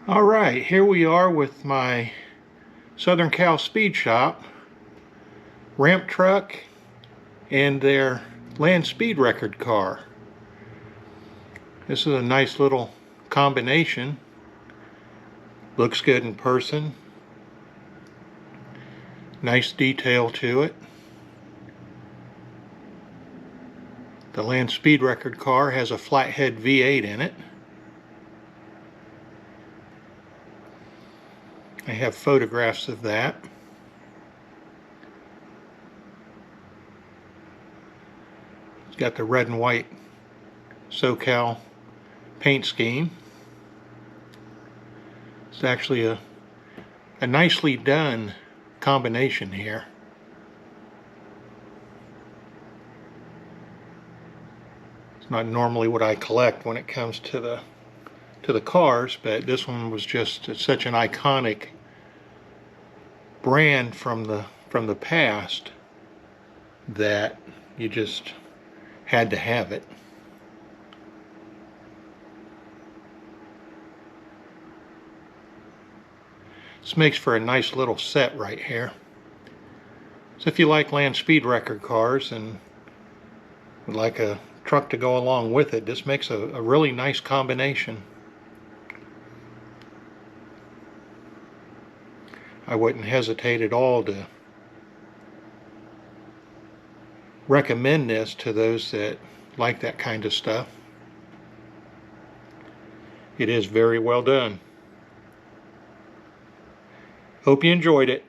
Alright, here we are with my Southern Cal Speed Shop ramp truck and their land speed record car. This is a nice little combination. Looks good in person. Nice detail to it. The land speed record car has a flathead V8 in it. I have photographs of that. It's got the red and white SoCal paint scheme. It's actually a nicely done combination here. It's not normally what I collect when it comes to the cars, but this one was just such an iconic brand from the past that you just had to have it. This makes for a nice little set right here. So if you like land speed record cars and would like a truck to go along with it, this makes a really nice combination. I wouldn't hesitate at all to recommend this to those that like that kind of stuff. It is very well done. Hope you enjoyed it.